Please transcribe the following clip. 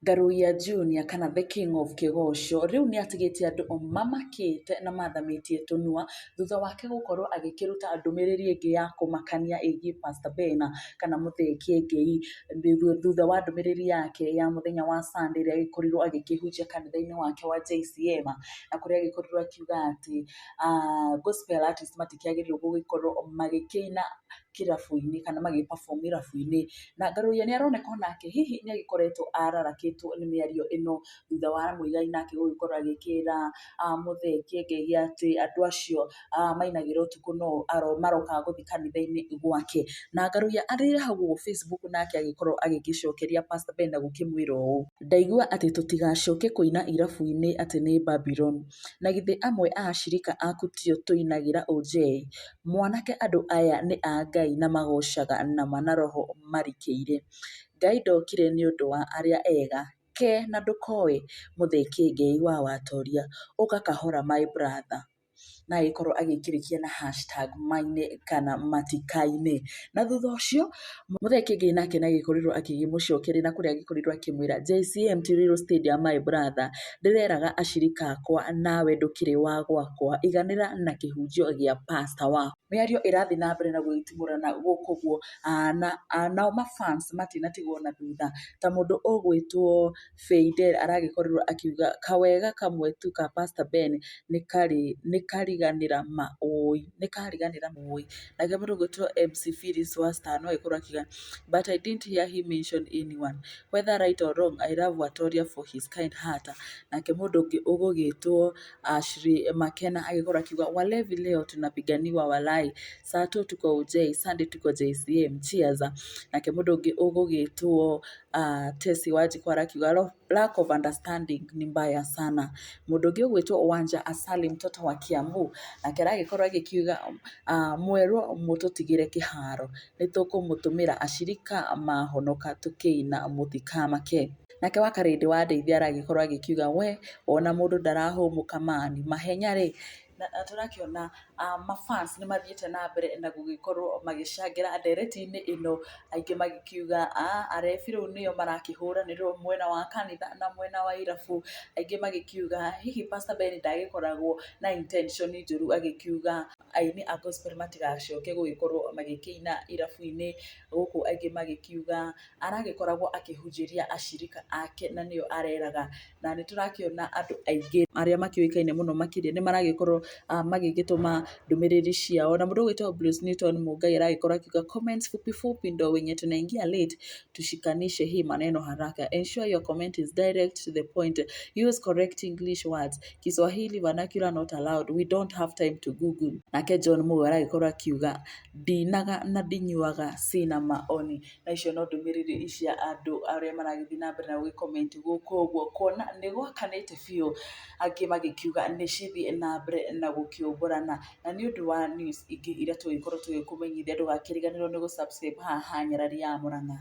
Ngaruiya Junior kana the King of Kĩgoco rĩu nĩ atigĩte andũ mamakĩte na mathamĩtie tũnua thutha wake gũkorwo agĩkĩruta ndũmĩrĩri ĩngĩ ya kũmakania ĩgiĩ Pastor Ben kana mũthee Kiengei thutha wa ndũmĩrĩri yake ya mũthenya wa Sunday ĩrĩa agĩkorirwo agĩkĩhunjia kanitha-inĩ wake wa JCM na kũrĩa agĩkorirwo akiuga atĩ gospel artist matikĩagĩrĩirwo gũgĩkorwo magĩkĩina kĩrabu-inĩ kana magĩ-perform irabu-inĩ, na Ngaruiya nĩ aroneka onake hihi nĩ agĩkoretwo ararakĩtwo nĩ mĩario ĩno thutha wa Mũigai nake gũgĩkorwo agĩkĩra mũthee Kiengei atĩ andũ acio mainagĩra ũtukũ no maroka gũthiĩ kanitha-inĩ gwake, na Ngaruiya arĩ hau ũguo Facebook nake agĩkorwo agĩgĩcokeria Pastor Ben na gũkĩmwĩra ũũ: ndaigua atĩ tũtigacoke kũina irabu-inĩ atĩ nĩ Babylon, na githĩ amwe a acirika aku tio tũinagĩra OJ, mwanake andũ aya nĩ a Ngai na magocaga na mana roho marikĩire, Ngai ndokire nĩ ũndũ wa arĩa ega ke na ndũkoĩ mũthee Kiengei wa Watoria, ũka kahora my brother, na agĩkorwo agĩkĩrĩkia na hashtag maine kana matikaine, na thutha ũcio mũthee Kiengei nake nĩ agĩkorirwo akĩmũcokeria na kũrĩa agĩkorirwo akĩmwĩra JCM Tiriro Stadium my brother, ndĩreraga acirika akwa nawe ndũkĩrĩ wa gwakwa, iganĩra na kĩhunjio gĩa pastor waku. Mĩario ĩrathiĩ na mbere na gũgĩtimũrana gũkũ guo nao mafans matinatigwo na thutha, ta mũndũ ũgwĩtwo Fidel aragĩkorirwo akiuga kawega kamwe tu ka Pastor Ben nĩ kariganĩra maũĩ, nake mũndũ ũgwĩtwo MC Phyllis wa Star no agĩkorwo akiuga but I didn't hear him mention anyone whether right or wrong, I love Watoria for his kind heart. Nake mũndũ ũngĩ ũgũgĩtwo Ashley Makena agĩkorwo akiuga walevi leo tunapiganiwa walai, Sato tuko OJ, Sunday tuko JCM, cheers. Nake mũndũ ũngĩ ũgũgĩtwo Tesi Wanjikũ arakiuga lack of understanding ni mbaya sana. Mũndũ ũngĩ ũgwĩtwo Wanja Asali mtoto wa Kiambu nake aragĩkorwo agĩkiuga mwerwo mũtũtigĩre kĩharo, nĩ tũkũmũtũmĩra acirika mahonoka tũkĩina mũtikamake. Nake wa Karĩndĩ wa Ndeithia aragĩkorwo agĩkiuga we ona mũndũ ndarahũmũka mani mahenya rĩ, na tũrakĩona mafans nĩ mathiĩte na mbere na gũgĩkorwo magĩcangĩra ndereti-inĩ ĩno, aingĩ magĩkiuga arebi rĩu nĩo marakĩhũranĩrwo mwena wa kanitha na mwena wa irabu, aingĩ magĩkiuga hihi Pastor Ben ndagĩkoragwo na intention njũru, agĩkiuga aini a gospel matigacoke gũgĩkorwo magĩkĩina irabu-inĩ gũkũ, aingĩ magĩkiuga aragĩkoragwo akĩhunjĩria acirika ake na nĩo areraga, na nĩ tũrakĩona andũ aingĩ arĩa makĩũĩkaine mũno makĩria nĩ maragĩkorwo magĩgĩtũma ndũmĩrĩri ciao, na mũndũ ũgwĩtwo Bruce Newton Mũngai aragĩkorwo akiuga comments fupi fupi ndo wenye tunaingia late tushikanishe hii maneno haraka, ensure your comment is direct to the point, use correct English words, Kiswahili vernacular not allowed, we don't have time to google. Nake John Mũgo aragĩkorwo akiuga ndinaga na ndinyuaga sina maoni, na icio no ndũmĩrĩri cia andũ arĩa maragĩthiĩ na mbere na gũgĩcomment gũkũ ũguo, kuona nĩ gwakanĩte biũ, angĩ magĩkiuga nĩ cithiĩ na mbere na gũkĩũmbũrana, na nĩ ũndũ wa news ingĩ iria tũgĩkorwo tũgĩkũmenyithia, ndũgakĩriganĩrwo nĩ gũ subscribe haha Nyarari ya Mũrang'a.